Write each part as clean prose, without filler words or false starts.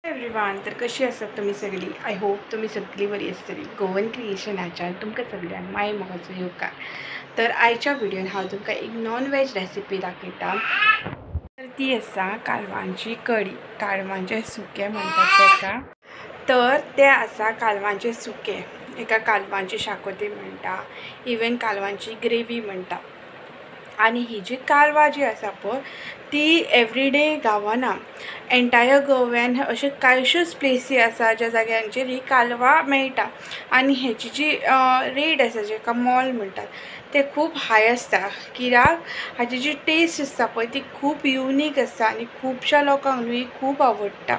Everyone, तर कशी आसात तुमी सगळी? आय होप तुमी सगळी बरी आसतली. गोवन क्रिएशनाच्यान तुमकां सगळ्यांक माय मोगाचो येवकार. तर आयच्या व्हिडिओन हांव तुमकां एक नॉन वेज रेसिपी दाखयता. तर ती आसा कालवांची कडी, कालवांचे सुकें म्हणटात तेका. तर ते आसा कालवांचे सुकें, एका कालवांची शाकोती म्हणटा, इवन कालवांची ग्रेवी म्हणटा. आणि ही जी कालवां जी आसा पळय ती एवरीडे गावना. एंटायर गोव्यान अशे कांयश्योच प्लेसी आसा ज्या जाग्यांचेर ही कालवां मेळटा. आनी हेची जी रेट आसा, जेका मोल म्हणटात, ते खूब हाय आसता. कित्याक हाची जी टेस्ट आसता पळय ती खूब युनीक आसता आनी खुबश्या लोकांक न्हू ही खूब आवडटा.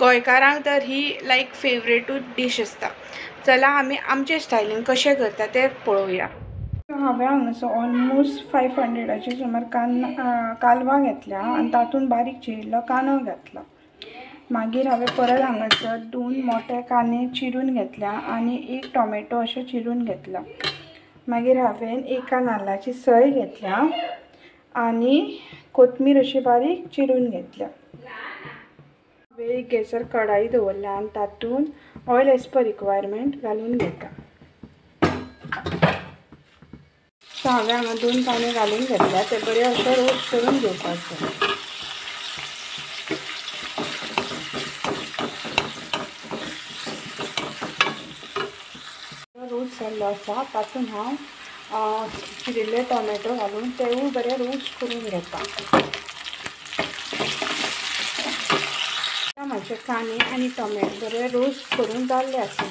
गोंयकारांक तर ही लायक फेवरेटूच डीश आसता. चला आमी आमचे स्टायलीन कशें करता तें पळोवया. हांवें हांगासर ऑलमोस्ट 500ची सुमार कालवां घेतल्या आनी तातूंत बारीक चिरिल्लो कांदो घातला. मागीर हांवें परत हांगासर 2 मोठे कांदे चिरून घेतल्या आनी 1 टोमॅटो अशें चिरून घेतला. मागीर हांवें एका नाल्लाची सय घेतल्या आनी कोथमीर अशी बारीक चिरून घेतल्या. हांवें एक गॅसार कढाई दवरल्या आनी तातूंत ऑयल एज पर रिक्वायरमेंट घालून घेता. सो हांवें हांगा 2 कांदे घालून घेतल्या, ते बरे अशे रोस्ट करून घेवपाक जाय. रोस्ट जाल्लो आसा तातूंत हांव चिरिल्ले टोमॅटो घालून तेवूय बरे रोस्ट करून घेता. म्हाजे कांदे आनी टोमॅटो बरे रोस्ट करून जाल्ले आसा.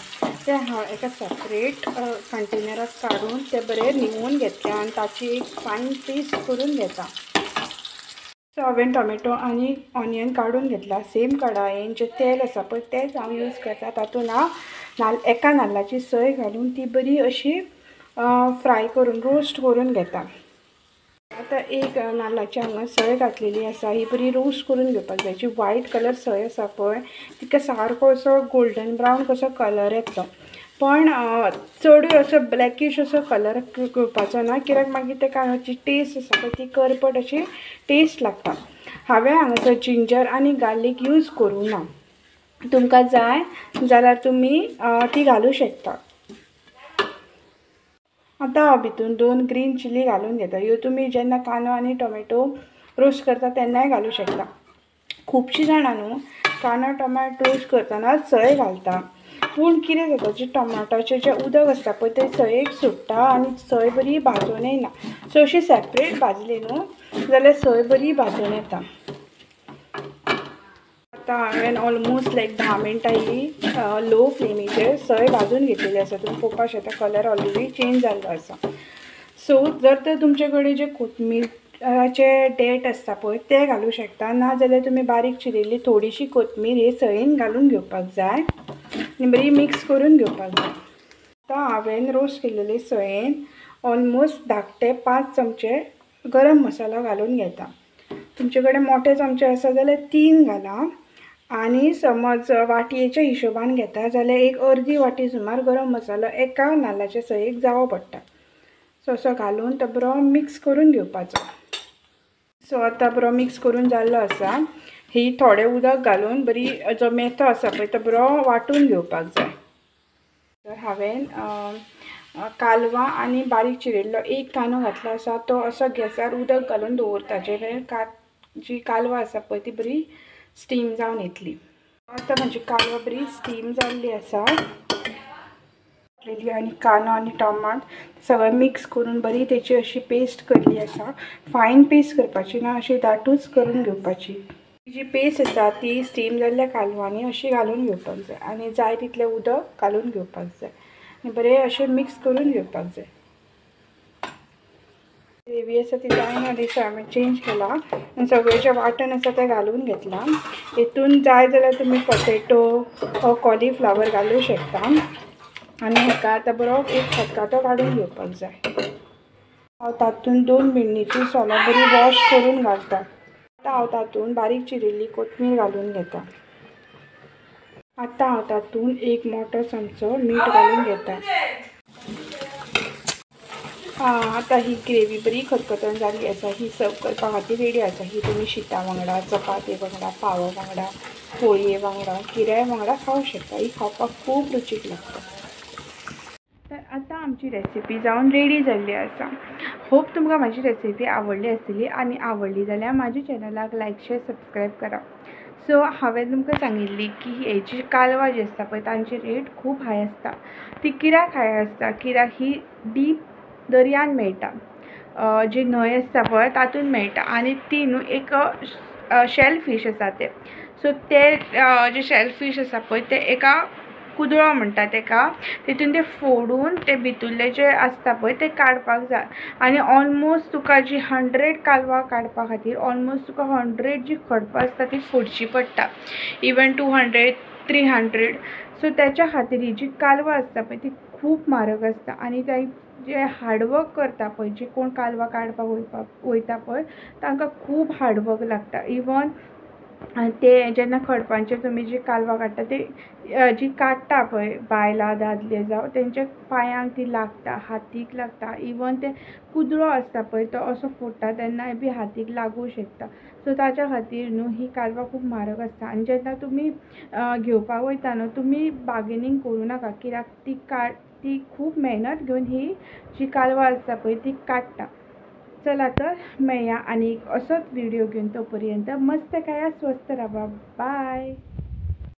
ते हांव एका सेपरेट कंटेनराक काडून ते बरे निवून घेतले आनी ताची एक फायन पेस्ट करून घेता. सो हांवें टोमॅटो आनी ऑनियन काडून घेतला. सेम कढायेन जें तेल आसा पळय तेंच हांव यूज करता. तातूंत हांव एका नाल्लाची सय घालून ती बरी अशी फ्राय करून रोस्ट करून घेता. आतां एक नाल्लाची हांगा सय घातलेली आसा, ही बरी रोस्ट करून घेवपाक जाय. जी व्हायट कलर सय आसा पळय तिका सारको असो गोल्डन ब्रावन कसो कलर येतलो, पण चडूय असो ब्लॅकीश असो कलर घेवपाचो ना, कित्याक मागीर त्या कांद्याची टेस्ट आसा पळय ती करपट अशी टेस्ट लागता. हांवें हांगासर जिंजर आनी गार्लीक यूज करूं ना. तुमकां जाय जाल्यार तुमी ती घालूं शकता. आतां हांव भितून 2 ग्रीन चिली घालून घेता. ह्यो तुमी जेन्ना कांदो आनी टोमॅटो रोस्ट करता तेन्नाय घालूं शकता. खुबशीं जाणां न्हू कांदो टोमॅटो रोस्ट करतना सय घालता, पूण कितें जाता जे टोमाटाचें जें उदक आसता पळय तें सयेक सुट्टा आनी सय बरी भाजून येना. सो अशी सेपरेट भाजली न्हू जाल्यार सय बरी भाजून येता. आतां हांवें ऑलमोस्ट लायक 10 मिनटां ही लो फ्लेमीचेर सय भाजून घेतलेली आसा. तुमी पळोवपाक शकता कलर ऑलरेडी चेंज जाल्लो आसा. सो जर तर तुमचे कडेन जे कोथमीराचे देठ आसता पळय ते घालूं शकता, ना जाल्यार तुमी बारीक चिरिल्ली थोडीशी कोथमीर हे सयेन घालून घेवपाक जाय आनी बरी मिक्स करून घेवपाक जाय. आतां हांवें रोस्ट केल्लेले सयेन ऑलमोस्ट 10 ते 5 चमचे गरम मसालो घालून घेता. तुमचे कडेन मोठे चमचे आसा जाल्यार 3 घाला आनी समज वाटयेच्या हिशोबान घेता जाल्यार एक अर्दी वाटी सुमार गरम मसालो एका नाल्लाच्या सयेक जावो पडटा. सो असो घालून तो बरो मिक्स करून घेवपाचो. सो आतां बरो मिक्स करून जाल्लो आसा. ही थोडें उदक घालून बरी जो मेथो आसा पळय तो बरो वाटून घेवपाक जाय. तर हांवें कालवां आनी बारीक चिरिल्लो एक कांदो घातलो आसा, तो असो गॅसार उदक घालून दवरता जेणे जी कालवां आसा पळय ती बरी स्टीम जावन येतली. आतां म्हजी कालवां बरी स्टीम जाल्ली आसा आनी कांदो आनी टोमाट सगळें मिक्स करून बरी तेची अशी पेस्ट केल्ली आसा. फायन पेस्ट करपाची ना, अशी दाटूच करून घेवपाची. जी पेस्ट आसा ती स्टीम जाल्ल्या कालवांनी अशी घालून घेवपाक जाय आनी जाय तितलें उदक घालून घेवपाक जाय आनी बरें अशें मिक्स करून घेवपाक जाय. ग्रेवी आसा ती जायना दिसता हांवें चेंज केला आनी सगळें जें वाटण आसा तें घालून घेतलां. हितून जाय जाल्यार तुमी पोटेटो वा कॉलीफ्लावर घालूं शकता आनी हेका आतां बरो एक खतखतो काडून घेवपाक जाय. हांव तातूंत 2 बिंडीची सोलां बरी वॉश करून घालता. आतां हांव तातूंत बारीक चिरिल्ली कोथमीर घालून घेता. आतां हांव तातूंत 1 मोठो चमचो मीठ घालून घेता. आतां ही ग्रेवी बरी खतखतोन जाल्ली आसा. ही सर्व करपा खातीर रेडी आसा. ही तुमी शिता वांगडा, चपाती वांगडा, पावा वांगडा होळये वांगडा किऱ्या वांगडा खावं शकता. ही खावपाक खूब रुचीक लागता. तर आता आमची रेसिपी जावन रेडी जाल्ली आसा. होप तुमकां म्हाजी रेसिपी आवडली आसतली आनी आवडली जाल्यार म्हाज्या चॅनलाक लायक शेअर सबस्क्रायब करा. सो हांवें तुमकां सांगिल्ली की हेची कालवां जी आसता पळय तांची रेट खूब हाय आसता. ती कित्याक हाय आसता? कित्याक ही डीप दर्यान मेळटा. जी न्हंय आसता पळय तातूंत मेळटा आनी ती न्हू एक शेल फीश आसा ते. सो ते जे शेल फीश आसा पळय ते एका कुदळो म्हणटा तेका, तितून ते फोडून ते भितुरले जे आसता पळय ते काडपाक जाय. आनी ऑलमोस्ट तुका जी 100 कालवां काडपा खातीर ऑलमोस्ट तुका 100 जी खडपां आसता ती फोडची पडटा. इवन 200 300. सो त्याच्या खातीर ही जी कालवां आसता पळय ती खूब म्हारग आसता. आनी जे हार्डवर्क करता पळय, जे कोण कालवां काडपाक वयता पळय तांकां खूब हार्डवर्क लागता. इवन ते जेन्ना खडपांचेर तुमी जी कालवां काडटा ते जी काडटा पळय बायलां दादले जावं तेंच्या पांयांक ती लागता, हातीक लागता. इवन ते कुदळो आसता पळय तो असो फोडटा तेन्नाय बी हातीक लागूं शकता. सो ताच्या खातीर न्हू ही कालवां खूब म्हारग आसता. आनी जेन्ना तुमी घेवपाक वयता न्हू तुमी बार्गेनींग करूं नाका, कित्याक ती खूब मेहनत घेवन ही जी कालवां आसता पळय ती काडटा. चला तर मेळया आनी असोच व्हिडिओ घेवन. तोपर्यंत मस्त खाया, स्वस्त राहा. बाय.